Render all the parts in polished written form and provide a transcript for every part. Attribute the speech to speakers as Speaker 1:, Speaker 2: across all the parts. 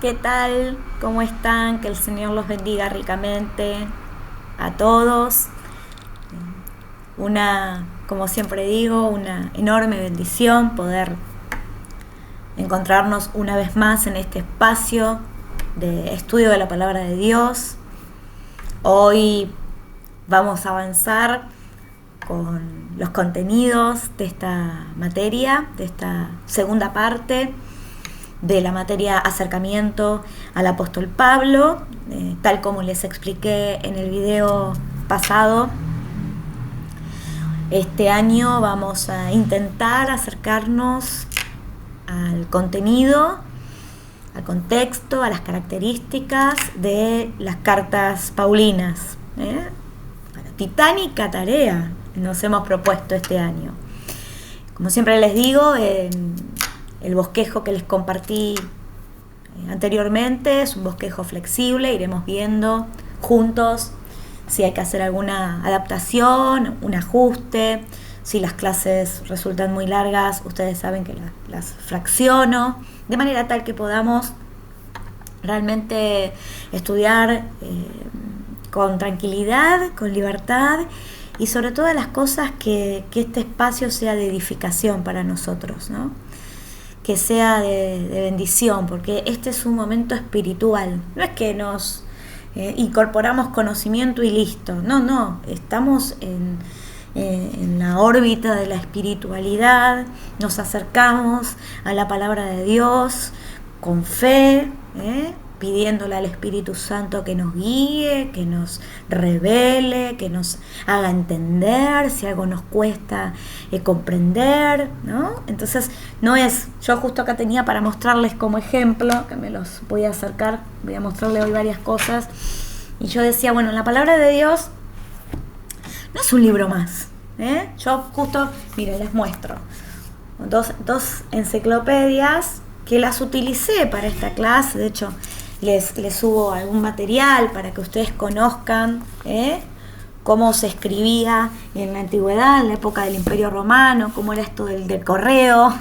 Speaker 1: ¿Qué tal? ¿Cómo están? Que el Señor los bendiga ricamente a todos. Como siempre digo, una enorme bendición poder encontrarnos una vez más en este espacio de estudio de la palabra de Dios. Hoy vamos a avanzar con los contenidos de esta materia, de esta segunda parte de la materia acercamiento al apóstol Pablo, tal como les expliqué en el video pasado. Este año vamos a intentar acercarnos al contenido, al contexto, a las características de las cartas paulinas. Titánica tarea nos hemos propuesto este año. Como siempre les digo, el bosquejo que les compartí anteriormente es un bosquejo flexible, iremos viendo juntos si hay que hacer alguna adaptación, un ajuste. Si las clases resultan muy largas, ustedes saben que las fracciono, de manera tal que podamos realmente estudiar con tranquilidad, con libertad y sobre todas las cosas que este espacio sea de edificación para nosotros, ¿no? Que sea de bendición, porque este es un momento espiritual. No es que nos incorporamos conocimiento y listo. No, estamos en la órbita de la espiritualidad, nos acercamos a la palabra de Dios con fe, pidiéndole al Espíritu Santo que nos guíe, que nos revele, que nos haga entender si algo nos cuesta comprender, ¿no? Entonces, no es, yo justo acá tenía para mostrarles como ejemplo, que me los voy a acercar, voy a mostrarles hoy varias cosas, y yo decía, bueno, la palabra de Dios no es un libro más, Yo justo, miren, les muestro dos enciclopedias que las utilicé para esta clase. De hecho, les subo algún material para que ustedes conozcan cómo se escribía en la antigüedad, en la época del Imperio Romano, cómo era esto del correo,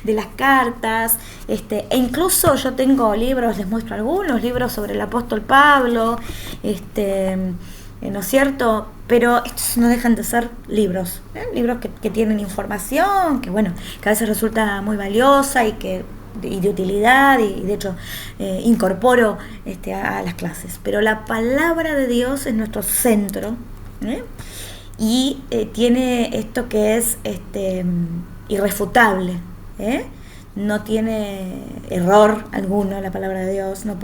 Speaker 1: de las cartas, e incluso yo tengo libros, les muestro algunos libros sobre el apóstol Pablo, ¿no es cierto? Pero estos no dejan de ser libros, libros que tienen información, que bueno, que a veces resulta muy valiosa y de utilidad, y de hecho incorporo a las clases. Pero la palabra de Dios es nuestro centro, y tiene esto que es irrefutable, no tiene error alguno. La palabra de Dios no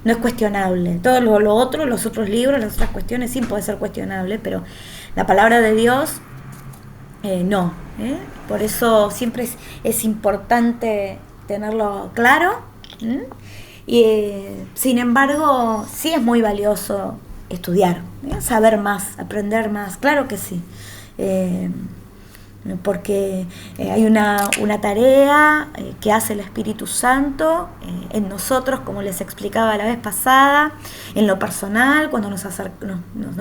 Speaker 1: es cuestionable. Todo lo otro, los otros libros, las otras cuestiones sí puede ser cuestionable, pero la palabra de Dios no. Por eso siempre es importante tenerlo claro. Y sin embargo sí es muy valioso estudiar, saber más, aprender más, claro que sí, porque hay una tarea que hace el Espíritu Santo en nosotros, como les explicaba la vez pasada, en lo personal, cuando nos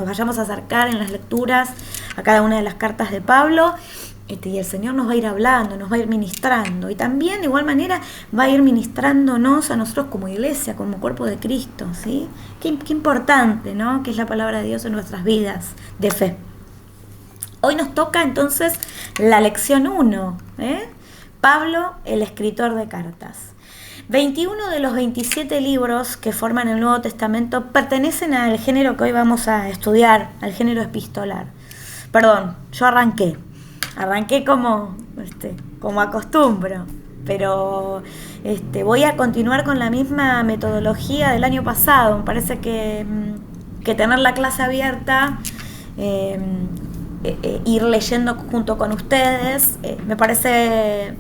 Speaker 1: vayamos a acercar en las lecturas a cada una de las cartas de Pablo. Y el Señor nos va a ir hablando, nos va a ir ministrando, y también de igual manera va a ir ministrándonos a nosotros como iglesia, como cuerpo de Cristo, ¿sí? Qué importante, ¿no? Que es la palabra de Dios en nuestras vidas de fe. Hoy nos toca entonces la lección 1, Pablo, el escritor de cartas. 21 de los 27 libros que forman el Nuevo Testamento pertenecen al género que hoy vamos a estudiar, al género epistolar. Perdón, yo arranqué como acostumbro, pero voy a continuar con la misma metodología del año pasado. Me parece que tener la clase abierta, ir leyendo junto con ustedes, me parece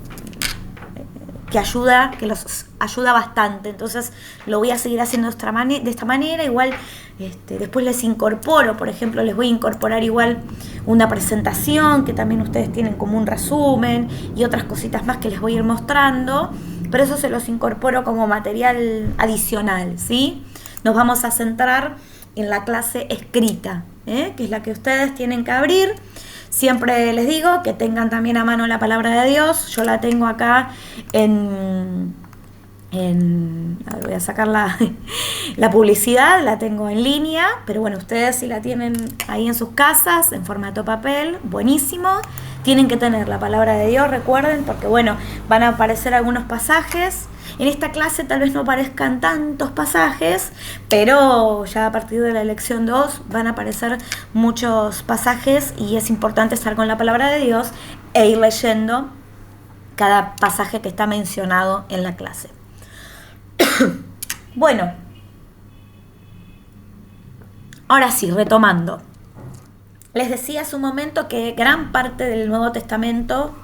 Speaker 1: que los ayuda bastante. Entonces lo voy a seguir haciendo de esta manera. Igual después les incorporo, por ejemplo, les voy a incorporar igual una presentación que también ustedes tienen como un resumen y otras cositas más que les voy a ir mostrando, pero eso se los incorporo como material adicional, ¿sí? Nos vamos a centrar en la clase escrita, que es la que ustedes tienen que abrir. Siempre les digo que tengan también a mano la palabra de Dios. Yo la tengo acá en a ver, voy a sacar la publicidad, la tengo en línea, pero bueno, ustedes si la tienen ahí en sus casas, en formato papel, buenísimo. Tienen que tener la palabra de Dios, recuerden, porque bueno, van a aparecer algunos pasajes. En esta clase tal vez no aparezcan tantos pasajes, pero ya a partir de la lección 2 van a aparecer muchos pasajes y es importante estar con la palabra de Dios e ir leyendo cada pasaje que está mencionado en la clase. Bueno, ahora sí, retomando. Les decía hace un momento que gran parte del Nuevo Testamento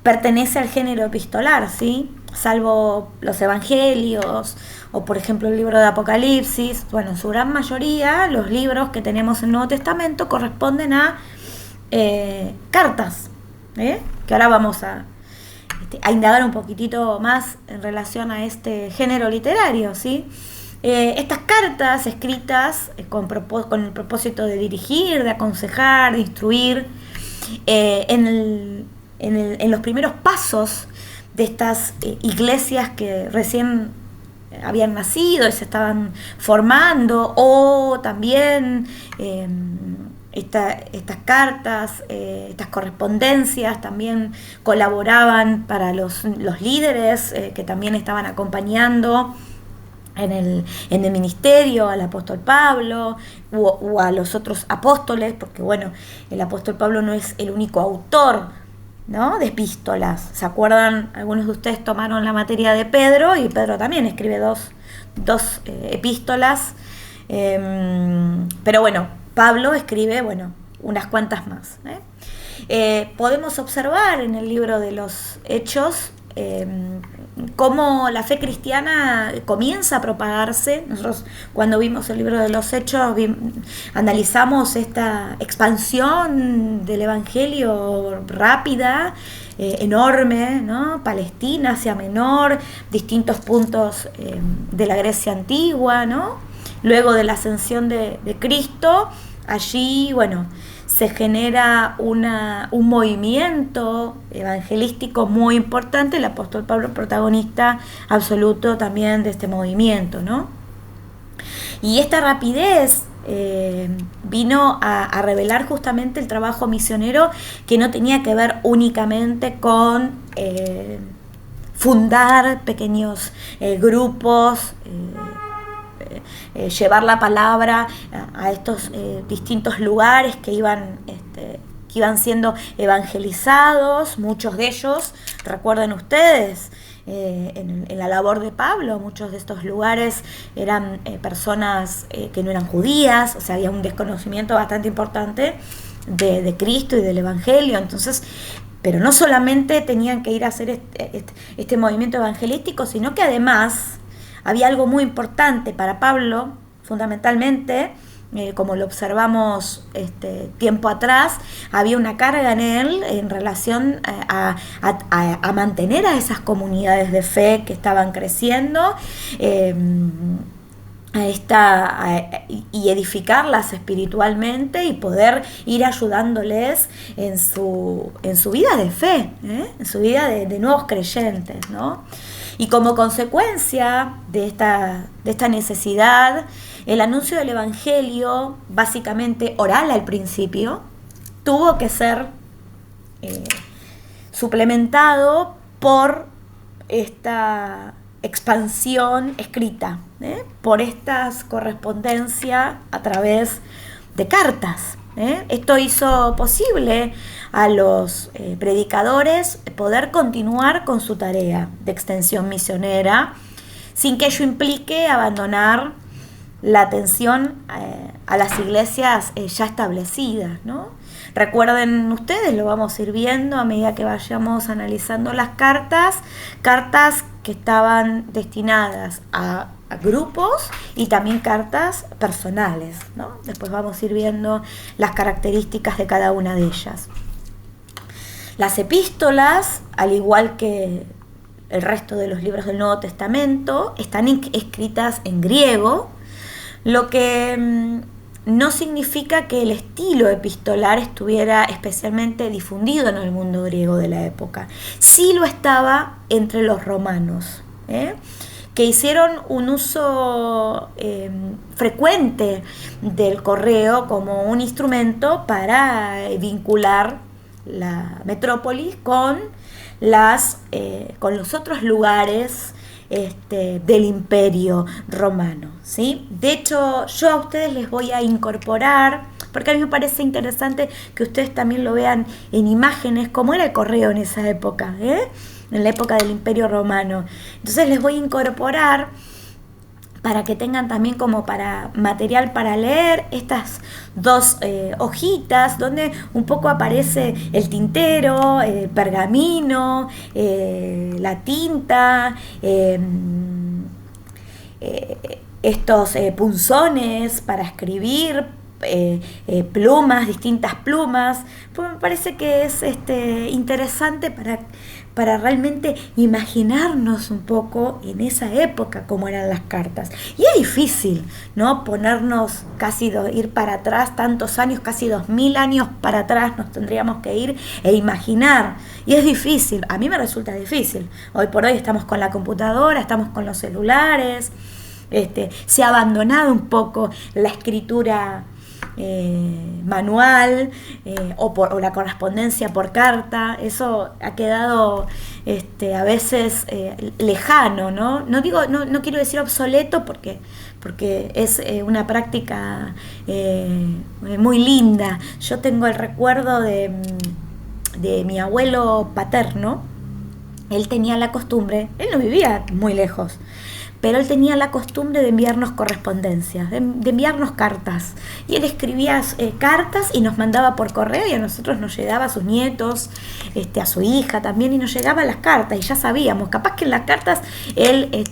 Speaker 1: pertenece al género epistolar, ¿sí? Salvo los evangelios o por ejemplo el libro de Apocalipsis. Bueno, en su gran mayoría los libros que tenemos en el Nuevo Testamento corresponden a cartas, que ahora vamos a indagar un poquitito más en relación a este género literario, ¿sí? Estas cartas escritas con el propósito de dirigir, de aconsejar, de instruir, en los primeros pasos de estas iglesias que recién habían nacido y se estaban formando, o también estas cartas, estas correspondencias también colaboraban para los líderes que también estaban acompañando en el ministerio, al apóstol Pablo o a los otros apóstoles, porque bueno, el apóstol Pablo no es el único autor, ¿no?, de epístolas. ¿Se acuerdan? Algunos de ustedes tomaron la materia de Pedro y Pedro también escribe dos epístolas, pero bueno, Pablo escribe, bueno, unas cuantas más. Podemos observar en el libro de los Hechos cómo la fe cristiana comienza a propagarse. Nosotros cuando vimos el libro de los Hechos analizamos esta expansión del Evangelio rápida, enorme, ¿no? Palestina, Asia Menor, distintos puntos de la Grecia antigua, ¿no? Luego de la ascensión de Cristo, allí, bueno, se genera un movimiento evangelístico muy importante, el apóstol Pablo protagonista absoluto también de este movimiento, ¿no? Y esta rapidez vino a revelar justamente el trabajo misionero, que no tenía que ver únicamente con fundar pequeños grupos, llevar la palabra a estos distintos lugares que iban siendo evangelizados. Muchos de ellos, recuerden ustedes, en la labor de Pablo, muchos de estos lugares eran personas que no eran judías, o sea, había un desconocimiento bastante importante de Cristo y del Evangelio. Entonces, pero no solamente tenían que ir a hacer este movimiento evangelístico, sino que además había algo muy importante para Pablo, fundamentalmente, como lo observamos tiempo atrás, había una carga en él en relación a mantener a esas comunidades de fe que estaban creciendo, y edificarlas espiritualmente y poder ir ayudándoles en su vida de fe, en su vida de nuevos creyentes, ¿no? Y como consecuencia de esta necesidad, el anuncio del Evangelio, básicamente oral al principio, tuvo que ser suplementado por esta expansión escrita, por esta correspondencia a través de cartas. Esto hizo posible a los predicadores poder continuar con su tarea de extensión misionera sin que ello implique abandonar la atención a las iglesias ya establecidas, ¿no? Recuerden ustedes, lo vamos a ir viendo a medida que vayamos analizando las cartas que estaban destinadas a grupos y también cartas personales, ¿no? Después vamos a ir viendo las características de cada una de ellas. Las epístolas, al igual que el resto de los libros del Nuevo Testamento, están escritas en griego, lo que no significa que el estilo epistolar estuviera especialmente difundido en el mundo griego de la época. Sí lo estaba entre los romanos, que hicieron un uso frecuente del correo como un instrumento para vincular la metrópolis con los otros lugares del Imperio Romano, ¿sí? De hecho, yo a ustedes les voy a incorporar, porque a mí me parece interesante que ustedes también lo vean en imágenes, cómo era el correo en esa época, en la época del Imperio Romano. Entonces les voy a incorporar para que tengan también como para material para leer estas dos hojitas donde un poco aparece el tintero, el pergamino, la tinta, estos punzones para escribir, plumas, distintas plumas. Pues me parece que es interesante para realmente imaginarnos un poco en esa época cómo eran las cartas. Y es difícil, ¿no? Ponernos ir para atrás tantos años, casi 2000 años para atrás nos tendríamos que ir e imaginar. Y es difícil, a mí me resulta difícil. Hoy por hoy estamos con la computadora, estamos con los celulares, se ha abandonado un poco la escritura manual o la correspondencia por carta. Eso ha quedado a veces lejano, ¿no? No quiero decir obsoleto porque es una práctica muy linda. Yo tengo el recuerdo de mi abuelo paterno. Él tenía la costumbre, él no vivía muy lejos, pero él tenía la costumbre de enviarnos correspondencias, de enviarnos cartas. Y él escribía cartas y nos mandaba por correo, y a nosotros nos llegaba, a sus nietos, a su hija también, y nos llegaban las cartas, y ya sabíamos, capaz que en las cartas él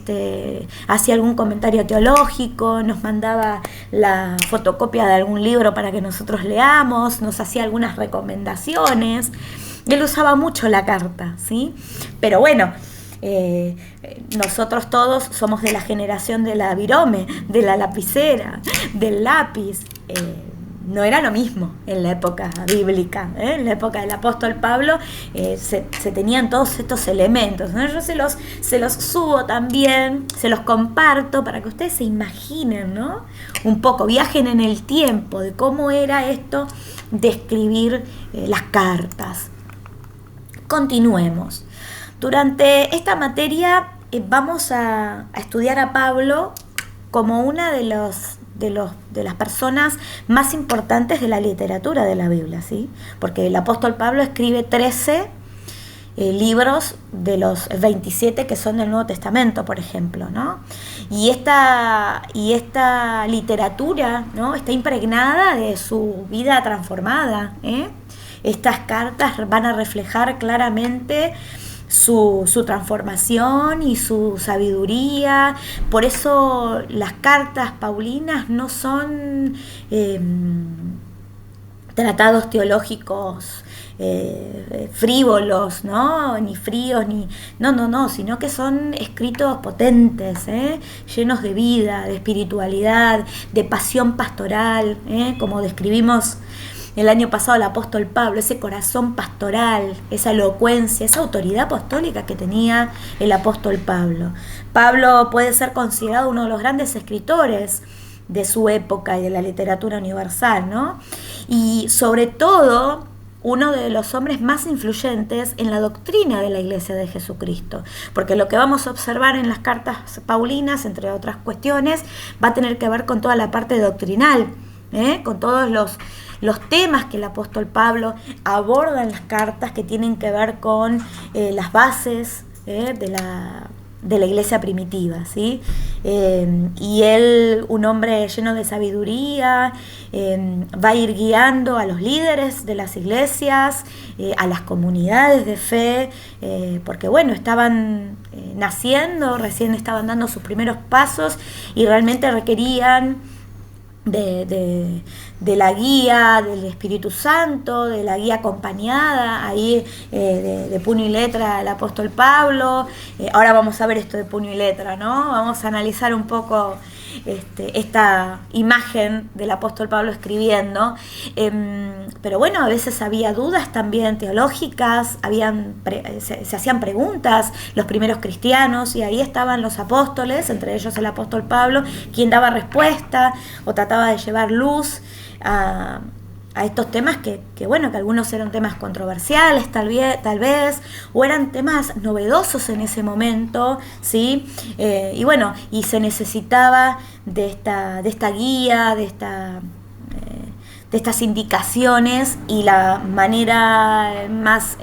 Speaker 1: hacía algún comentario teológico, nos mandaba la fotocopia de algún libro para que nosotros leamos, nos hacía algunas recomendaciones. Él usaba mucho la carta, ¿sí? Pero bueno, nosotros todos somos de la generación de la virome, de la lapicera, del lápiz. No era lo mismo en la época bíblica, en la época del apóstol Pablo. Se tenían todos estos elementos, ¿no? Yo se los subo también, se los comparto para que ustedes se imaginen, ¿no? Un poco, viajen en el tiempo de cómo era esto de escribir las cartas. Continuemos. Durante esta materia vamos a estudiar a Pablo como una de las personas más importantes de la literatura de la Biblia, ¿sí? Porque el apóstol Pablo escribe 13 libros de los 27 que son del Nuevo Testamento, por ejemplo, ¿no? Y esta literatura, ¿no?, está impregnada de su vida transformada, Estas cartas van a reflejar claramente su transformación y su sabiduría. Por eso las cartas paulinas no son tratados teológicos frívolos, ¿no? Ni fríos, no, sino que son escritos potentes, llenos de vida, de espiritualidad, de pasión pastoral, como describimos el año pasado el apóstol Pablo, ese corazón pastoral, esa elocuencia, esa autoridad apostólica que tenía el apóstol Pablo. Pablo puede ser considerado uno de los grandes escritores de su época y de la literatura universal, ¿no? Y sobre todo uno de los hombres más influyentes en la doctrina de la Iglesia de Jesucristo, porque lo que vamos a observar en las cartas paulinas, entre otras cuestiones, va a tener que ver con toda la parte doctrinal, con todos los temas que el apóstol Pablo aborda en las cartas que tienen que ver con las bases de la iglesia primitiva, ¿sí? Y él, un hombre lleno de sabiduría, va a ir guiando a los líderes de las iglesias, a las comunidades de fe, porque bueno, estaban naciendo, recién estaban dando sus primeros pasos y realmente requerían de la guía del Espíritu Santo, de la guía acompañada ahí de puño y letra del apóstol Pablo. Ahora vamos a ver esto de puño y letra, ¿no? Vamos a analizar un poco esta imagen del apóstol Pablo escribiendo. Pero bueno, a veces había dudas también teológicas, se hacían preguntas los primeros cristianos, y ahí estaban los apóstoles, entre ellos el apóstol Pablo, quien daba respuesta o trataba de llevar luz a estos temas que algunos eran temas controversiales tal vez, o eran temas novedosos en ese momento, ¿sí? Y se necesitaba de esta guía, de estas indicaciones, y la manera más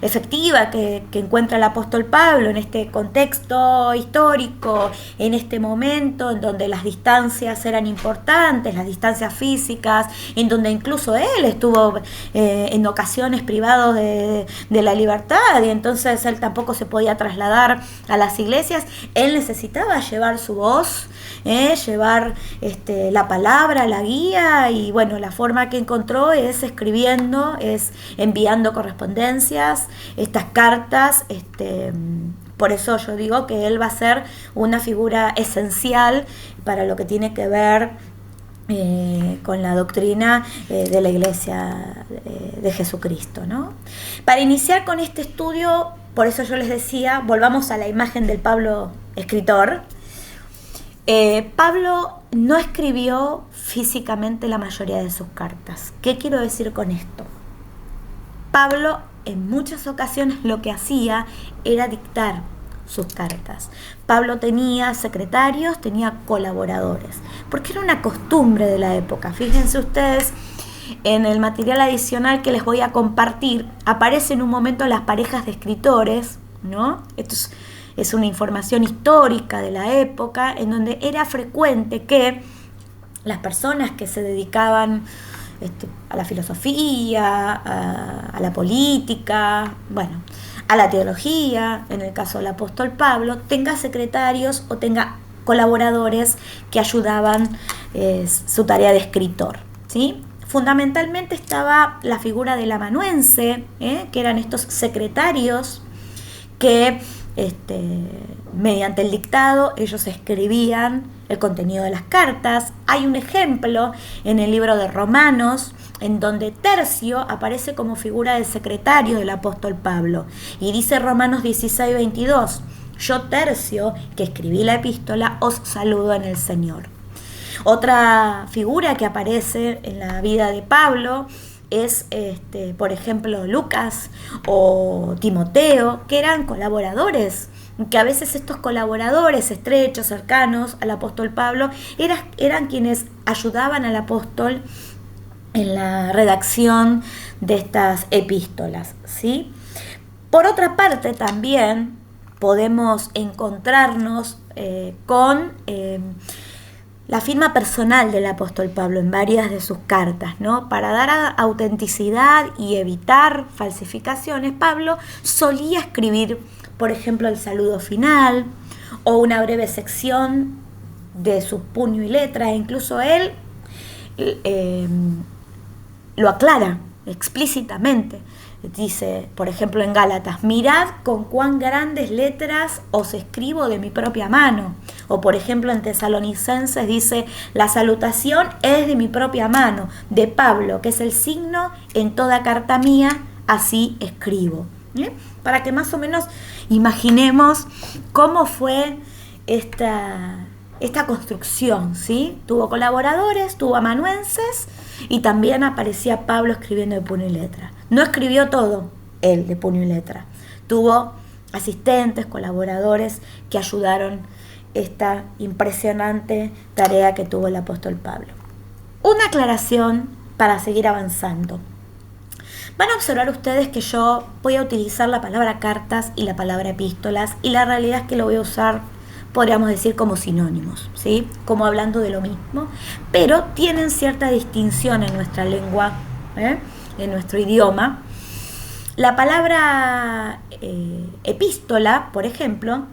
Speaker 1: efectiva que encuentra el apóstol Pablo en este contexto histórico, en este momento en donde las distancias eran importantes, las distancias físicas, en donde incluso él estuvo en ocasiones privado de la libertad, y entonces él tampoco se podía trasladar a las iglesias. Él necesitaba llevar su voz, llevar la palabra, la guía, y bueno, la forma que encontró es escribiendo, es enviando correspondencias, estas cartas. Por eso yo digo que él va a ser una figura esencial para lo que tiene que ver con la doctrina de la Iglesia de Jesucristo, ¿no? Para iniciar con este estudio, por eso yo les decía, volvamos a la imagen del Pablo escritor. Pablo no escribió físicamente la mayoría de sus cartas. ¿Qué quiero decir con esto? Pablo en muchas ocasiones lo que hacía era dictar sus cartas. Pablo tenía secretarios, tenía colaboradores, porque era una costumbre de la época. Fíjense ustedes, en el material adicional que les voy a compartir, aparece en un momento las parejas de escritores, ¿no? Esto es una información histórica de la época, en donde era frecuente que las personas que se dedicaban a la filosofía, a la política, a la teología, en el caso del apóstol Pablo, tenga secretarios o tenga colaboradores que ayudaban su tarea de escritor, ¿sí? Fundamentalmente estaba la figura del amanuense, que eran estos secretarios que mediante el dictado ellos escribían el contenido de las cartas. Hay un ejemplo en el libro de Romanos en donde Tercio aparece como figura del secretario del apóstol Pablo, y dice Romanos 16:22: yo, Tercio, que escribí la epístola, os saludo en el Señor. Otra figura que aparece en la vida de Pablo es, por ejemplo, Lucas o Timoteo, que eran colaboradores, que a veces estos colaboradores estrechos, cercanos al apóstol Pablo, eran quienes ayudaban al apóstol en la redacción de estas epístolas, ¿sí? Por otra parte, también podemos encontrarnos con la firma personal del apóstol Pablo en varias de sus cartas, ¿no? Para dar autenticidad y evitar falsificaciones, Pablo solía escribir, por ejemplo, el saludo final o una breve sección de su puño y letra. Incluso él lo aclara explícitamente. Dice, por ejemplo, en Gálatas: mirad con cuán grandes letras os escribo de mi propia mano. O por ejemplo en Tesalonicenses dice: la salutación es de mi propia mano, de Pablo, que es el signo en toda carta mía, así escribo. Para que más o menos imaginemos cómo fue esta construcción, ¿sí? Tuvo colaboradores, tuvo amanuenses, y también aparecía Pablo escribiendo de puño y letra. No escribió todo él de puño y letra. Tuvo asistentes, colaboradores que ayudaron esta impresionante tarea que tuvo el apóstol Pablo. Una aclaración para seguir avanzando. Van a observar ustedes que yo voy a utilizar la palabra cartas y la palabra epístolas, y la realidad es que lo voy a usar, podríamos decir, como sinónimos, ¿sí? Como hablando de lo mismo, pero tienen cierta distinción en nuestra lengua, en nuestro idioma. La palabra epístola, por ejemplo,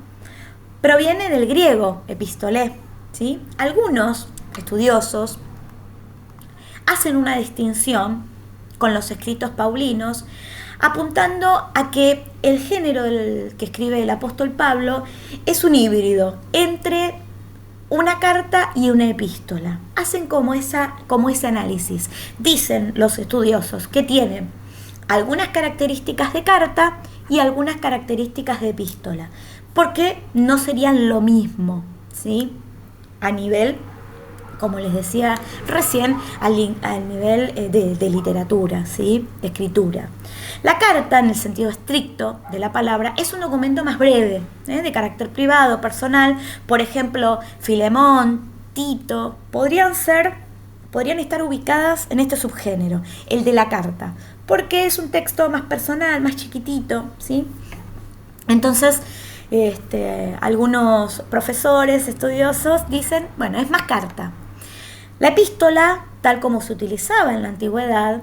Speaker 1: proviene del griego epistolé, ¿sí? Algunos estudiosos hacen una distinción con los escritos paulinos, apuntando a que el género que escribe el apóstol Pablo es un híbrido entre una carta y una epístola. Hacen como ese análisis. Dicen los estudiosos que tiene algunas características de carta y algunas características de epístola, porque no serían lo mismo, ¿sí? A nivel, como les decía recién, al nivel de literatura, ¿sí? De escritura. La carta, en el sentido estricto de la palabra, es un documento más breve, de carácter privado, personal. Por ejemplo, Filemón, Tito, podrían estar ubicadas en este subgénero, el de la carta, porque es un texto más personal, más chiquitito, ¿sí? Entonces, algunos profesores estudiosos dicen, bueno, es más carta. La epístola, tal como se utilizaba en la antigüedad,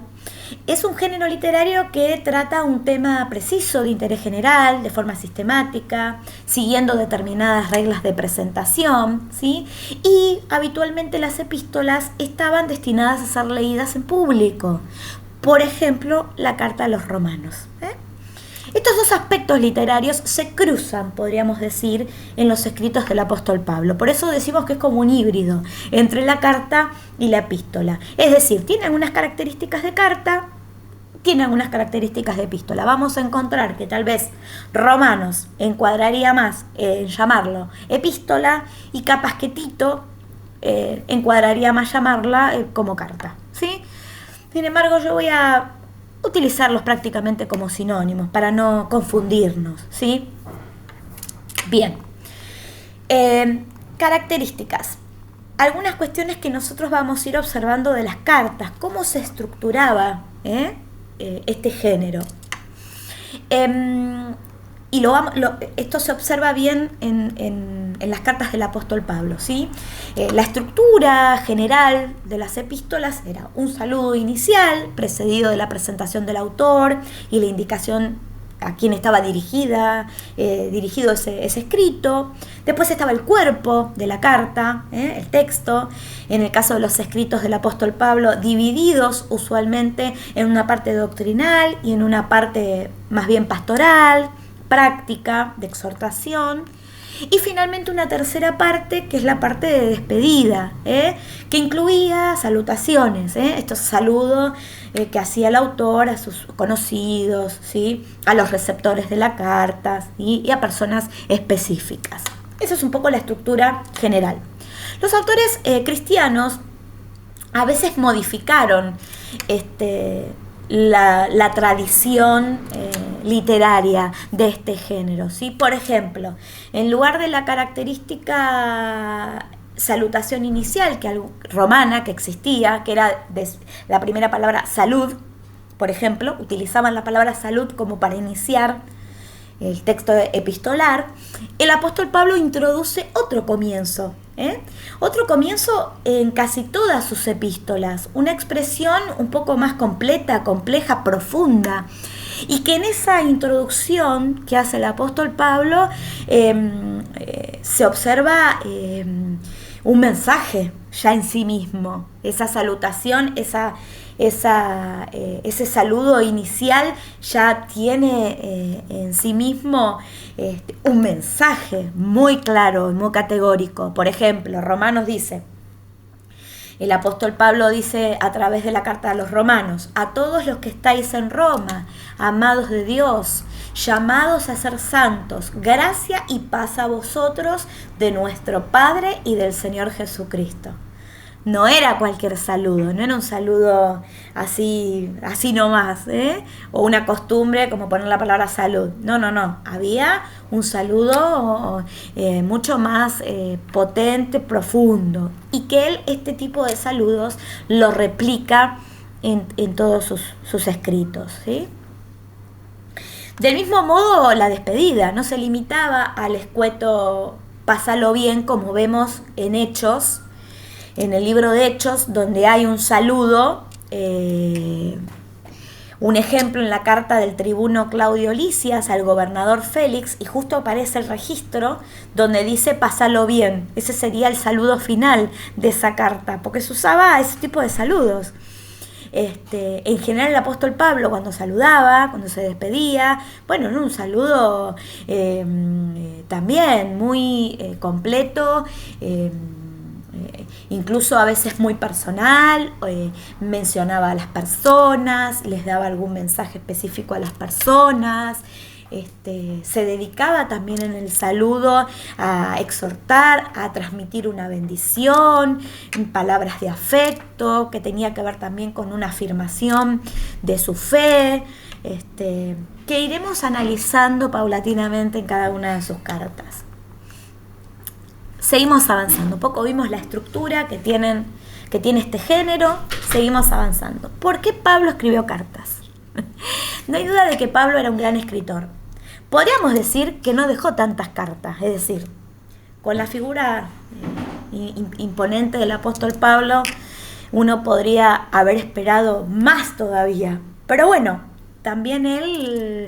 Speaker 1: es un género literario que trata un tema preciso de interés general, de forma sistemática, siguiendo determinadas reglas de presentación, ¿sí? Y habitualmente las epístolas estaban destinadas a ser leídas en público. Por ejemplo, la carta a los romanos. Estos dos aspectos literarios se cruzan, podríamos decir, en los escritos del apóstol Pablo. Por eso decimos que es como un híbrido entre la carta y la epístola. Es decir, tiene algunas características de carta, tiene algunas características de epístola. Vamos a encontrar que tal vez Romanos encuadraría más en llamarlo epístola y capaz que Tito encuadraría más llamarla como carta, ¿sí? Sin embargo, yo voy a utilizarlos prácticamente como sinónimos para no confundirnos, ¿sí? Bien. Características. Algunas cuestiones que nosotros vamos a ir observando de las cartas, cómo se estructuraba este género. Y esto se observa bien en las cartas del apóstol Pablo, ¿sí? La estructura general de las epístolas era un saludo inicial, precedido de la presentación del autor y la indicación a quién estaba dirigido ese escrito. Después estaba el cuerpo de la carta, el texto, en el caso de los escritos del apóstol Pablo, divididos usualmente en una parte doctrinal y en una parte más bien pastoral, práctica, de exhortación, y finalmente una tercera parte que es la parte de despedida, que incluía salutaciones, estos saludos que hacía el autor a sus conocidos, ¿sí? A los receptores de la carta, ¿sí? Y a personas específicas. Esa es un poco la estructura general. Los autores cristianos a veces modificaron la tradición literaria de este género, ¿sí? Por ejemplo, en lugar de la característica salutación inicial romana que existía, que era la primera palabra salud, por ejemplo, utilizaban la palabra salud como para iniciar el texto epistolar, el apóstol Pablo introduce otro comienzo en casi todas sus epístolas, una expresión un poco más completa, compleja, profunda, y que en esa introducción que hace el apóstol Pablo se observa un mensaje ya en sí mismo. Esa salutación, ese saludo inicial ya tiene en sí mismo un mensaje muy claro y muy categórico. Por ejemplo, Romanos dice, el apóstol Pablo dice a través de la carta a los romanos: a todos los que estáis en Roma, amados de Dios, llamados a ser santos, gracia y paz a vosotros de nuestro Padre y del Señor Jesucristo. No era cualquier saludo, no era un saludo así nomás, o una costumbre como poner la palabra salud. No, había un saludo mucho más potente, profundo, y que él este tipo de saludos lo replica en todos sus escritos, ¿sí? Del mismo modo, la despedida no se limitaba al escueto pásalo bien, como vemos en Hechos, en el libro de Hechos, donde hay un saludo, un ejemplo en la carta del tribuno Claudio Lisias al gobernador Félix, y justo aparece el registro donde dice pásalo bien. Ese sería el saludo final de esa carta, porque se usaba ese tipo de saludos. En general el apóstol Pablo cuando saludaba, cuando se despedía, bueno, era un saludo también muy completo, incluso a veces muy personal, mencionaba a las personas, les daba algún mensaje específico a las personas. Se dedicaba también en el saludo a exhortar, a transmitir una bendición, palabras de afecto, que tenía que ver también con una afirmación de su fe, que iremos analizando paulatinamente en cada una de sus cartas. Seguimos avanzando, un poco vimos la estructura que tiene este género, seguimos avanzando. ¿Por qué Pablo escribió cartas? No hay duda de que Pablo era un gran escritor. Podríamos decir que no dejó tantas cartas, es decir, con la figura imponente del apóstol Pablo, uno podría haber esperado más todavía. Pero bueno, también él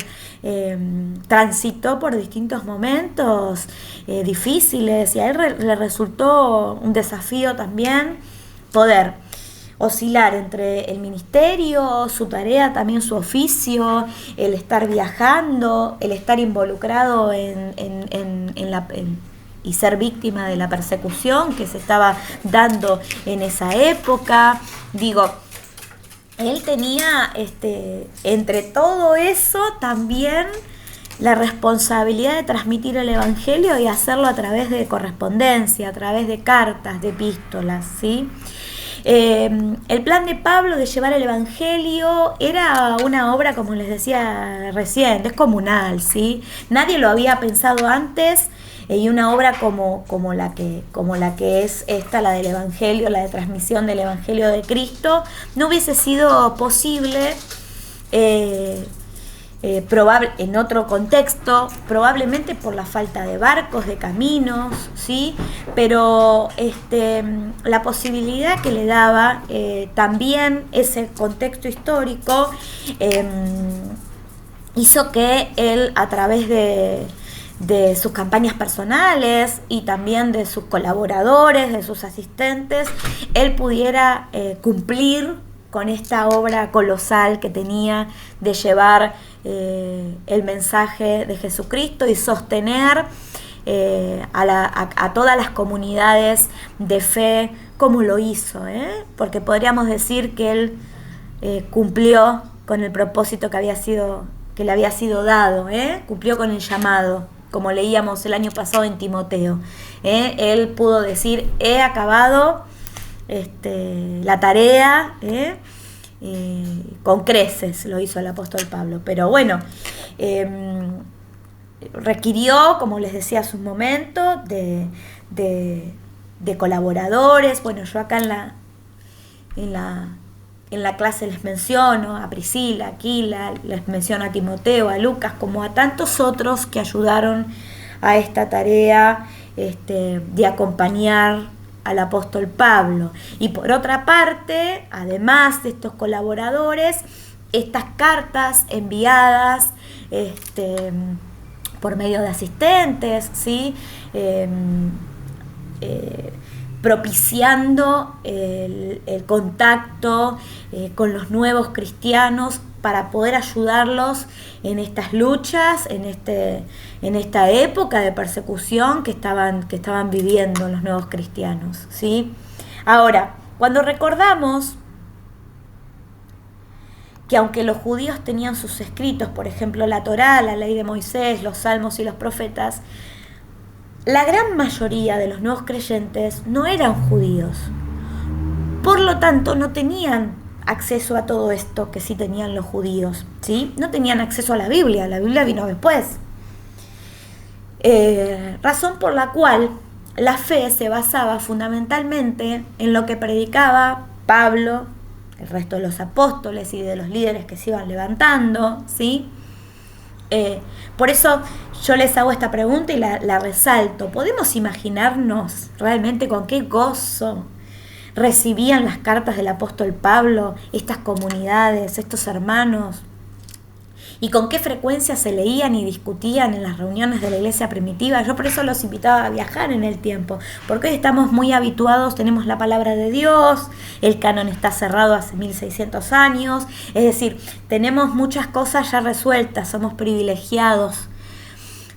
Speaker 1: transitó por distintos momentos difíciles y a él le resultó un desafío también poder oscilar entre el ministerio, su tarea, también su oficio, el estar viajando, el estar involucrado y ser víctima de la persecución que se estaba dando en esa época. Digo, él tenía entre todo eso también la responsabilidad de transmitir el evangelio y hacerlo a través de correspondencia, a través de cartas, de epístolas, ¿sí? El plan de Pablo de llevar el evangelio era una obra, como les decía recién, descomunal, ¿sí? Nadie lo había pensado antes, y una obra como la que es esta, la del evangelio, la de transmisión del evangelio de Cristo, no hubiese sido posible en otro contexto, probablemente por la falta de barcos, de caminos, ¿sí? Pero la posibilidad que le daba también ese contexto histórico hizo que él, a través de sus campañas personales y también de sus colaboradores, de sus asistentes, él pudiera cumplir con esta obra colosal que tenía de llevar el mensaje de Jesucristo y sostener a todas las comunidades de fe como lo hizo, porque podríamos decir que él cumplió con el propósito que le había sido dado, cumplió con el llamado, como leíamos el año pasado en Timoteo. Él pudo decir: he acabado la tarea, con creces lo hizo el apóstol Pablo. Pero bueno, requirió, como les decía hace un momento, de colaboradores. Bueno, yo acá en la clase les menciono a Priscila, a Aquila, les menciono a Timoteo, a Lucas, como a tantos otros que ayudaron a esta tarea de acompañar al apóstol Pablo. Y por otra parte, además de estos colaboradores, estas cartas enviadas por medio de asistentes, ¿sí? Propiciando el contacto con los nuevos cristianos para poder ayudarlos en estas luchas, en esta época de persecución que estaban viviendo los nuevos cristianos, ¿sí? Ahora, cuando recordamos que aunque los judíos tenían sus escritos, por ejemplo la Torá, la ley de Moisés, los salmos y los profetas, la gran mayoría de los nuevos creyentes no eran judíos. Por lo tanto, no tenían acceso a todo esto que sí tenían los judíos, ¿sí? No tenían acceso a la Biblia vino después. Razón por la cual la fe se basaba fundamentalmente en lo que predicaba Pablo, el resto de los apóstoles y de los líderes que se iban levantando, ¿sí? Por eso yo les hago esta pregunta y la resalto. ¿Podemos imaginarnos realmente con qué gozo recibían las cartas del apóstol Pablo estas comunidades, estos hermanos? y con qué frecuencia se leían y discutían en las reuniones de la iglesia primitiva. Yo por eso los invitaba a viajar en el tiempo, porque hoy estamos muy habituados, tenemos la palabra de Dios, el canon está cerrado hace 1600 años, es decir, tenemos muchas cosas ya resueltas, somos privilegiados.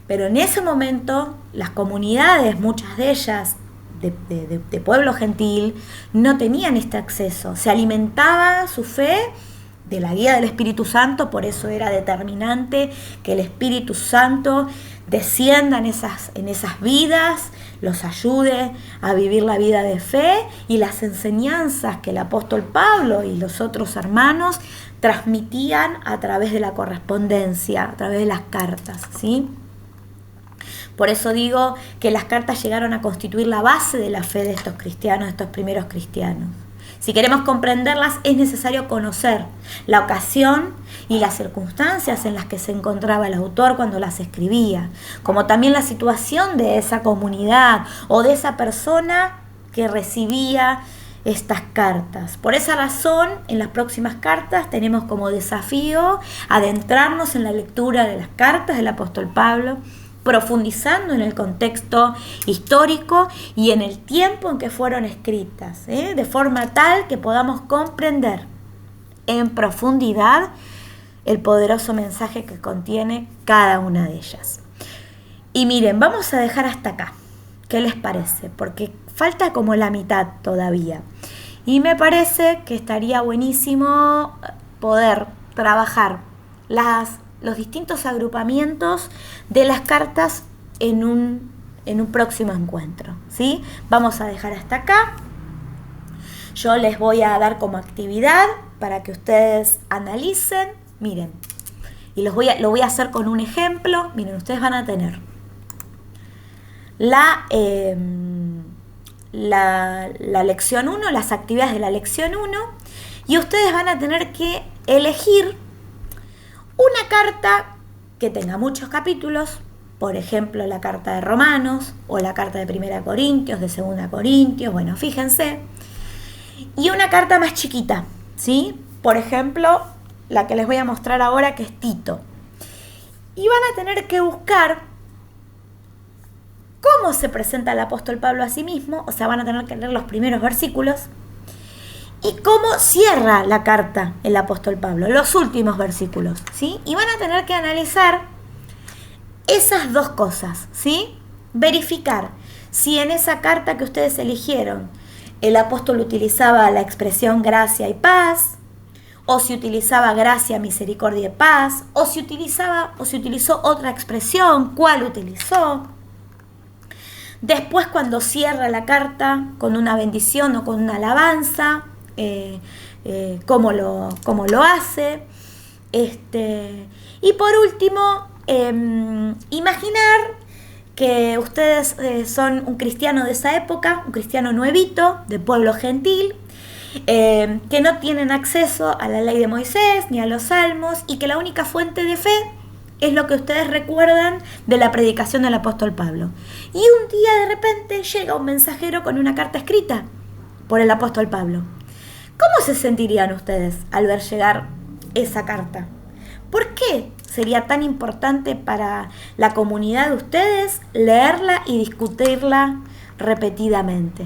Speaker 1: Pero en ese momento las comunidades, muchas de ellas de pueblo gentil, no tenían este acceso. Se alimentaba su fe de la guía del Espíritu Santo, por eso era determinante que el Espíritu Santo descienda en esas vidas, los ayude a vivir la vida de fe y las enseñanzas que el apóstol Pablo y los otros hermanos transmitían a través de la correspondencia, a través de las cartas, ¿sí? Por eso digo que las cartas llegaron a constituir la base de la fe de estos cristianos, de estos primeros cristianos. Si queremos comprenderlas, es necesario conocer la ocasión y las circunstancias en las que se encontraba el autor cuando las escribía, como también la situación de esa comunidad o de esa persona que recibía estas cartas. Por esa razón, en las próximas cartas tenemos como desafío adentrarnos en la lectura de las cartas del apóstol Pablo, profundizando en el contexto histórico y en el tiempo en que fueron escritas, de forma tal que podamos comprender en profundidad el poderoso mensaje que contiene cada una de ellas. Y miren, vamos a dejar hasta acá. ¿Qué les parece? Porque falta como la mitad todavía. Y me parece que estaría buenísimo poder trabajar los distintos agrupamientos de las cartas en un próximo encuentro, ¿sí? Vamos a dejar hasta acá. Yo les voy a dar como actividad para que ustedes analicen. Miren, y lo voy a hacer con un ejemplo. Miren, ustedes van a tener la lección 1, las actividades de la lección 1, y ustedes van a tener que elegir una carta que tenga muchos capítulos, por ejemplo la carta de Romanos o la carta de 1 Corintios, de 2 Corintios, bueno, fíjense, y una carta más chiquita, ¿sí? Por ejemplo, la que les voy a mostrar ahora, que es Tito. Y van a tener que buscar cómo se presenta el apóstol Pablo a sí mismo, o sea, van a tener que leer los primeros versículos, y cómo cierra la carta el apóstol Pablo, los últimos versículos, ¿sí? Y van a tener que analizar esas dos cosas, ¿sí? Verificar si en esa carta que ustedes eligieron el apóstol utilizaba la expresión gracia y paz, o si utilizaba gracia, misericordia y paz, o si utilizó otra expresión, cuál utilizó. Después, cuando cierra la carta con una bendición o con una alabanza, cómo lo hace. Y por último, imaginar que ustedes son un cristiano de esa época, un cristiano nuevito, de pueblo gentil, que no tienen acceso a la ley de Moisés ni a los salmos, y que la única fuente de fe es lo que ustedes recuerdan de la predicación del apóstol Pablo. Y un día de repente llega un mensajero con una carta escrita por el apóstol Pablo. ¿Cómo se sentirían ustedes al ver llegar esa carta? ¿Por qué sería tan importante para la comunidad de ustedes leerla y discutirla repetidamente?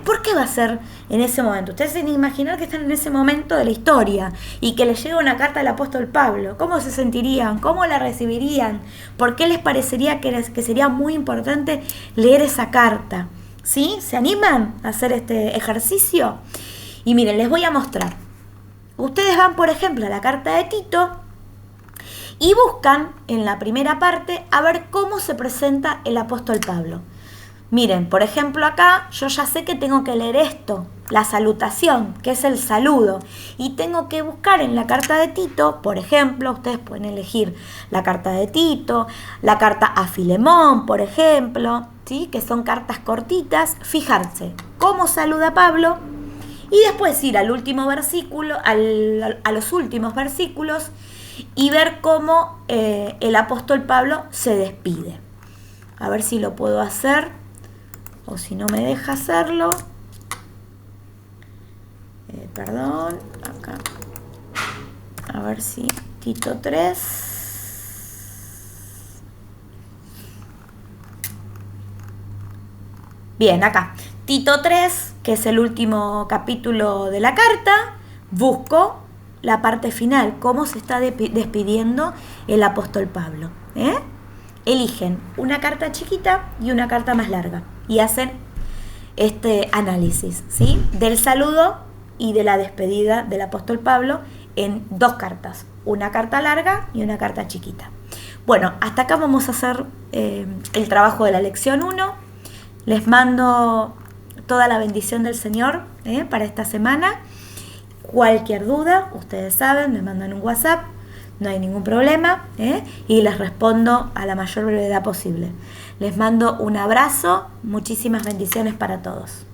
Speaker 1: ¿Por qué va a ser en ese momento? Ustedes se imaginar que están en ese momento de la historia y que les llega una carta del apóstol Pablo. ¿Cómo se sentirían? ¿Cómo la recibirían? ¿Por qué les parecería que sería muy importante leer esa carta? ¿Sí? ¿Se animan a hacer este ejercicio? Y miren, les voy a mostrar. Ustedes van, por ejemplo, a la carta de Tito y buscan en la primera parte a ver cómo se presenta el apóstol Pablo. Miren, por ejemplo, acá yo ya sé que tengo que leer esto, la salutación, que es el saludo, y tengo que buscar en la carta de Tito, por ejemplo, ustedes pueden elegir la carta de Tito, la carta a Filemón, por ejemplo, ¿sí? Que son cartas cortitas, fijarse cómo saluda Pablo, y después ir al último versículo, a los últimos versículos, y ver cómo el apóstol Pablo se despide. A ver si lo puedo hacer, o si no me deja hacerlo. Perdón, acá. A ver si Tito 3. Bien, acá. Tito 3, que es el último capítulo de la carta, busco la parte final, cómo se está despidiendo el apóstol Pablo. Eligen una carta chiquita y una carta más larga y hacen este análisis, ¿sí? Del saludo y de la despedida del apóstol Pablo en 2 cartas, una carta larga y una carta chiquita. Bueno, hasta acá vamos a hacer el trabajo de la lección 1. Les mando toda la bendición del Señor para esta semana. Cualquier duda, ustedes saben, me mandan un WhatsApp, no hay ningún problema, y les respondo a la mayor brevedad posible. Les mando un abrazo, muchísimas bendiciones para todos.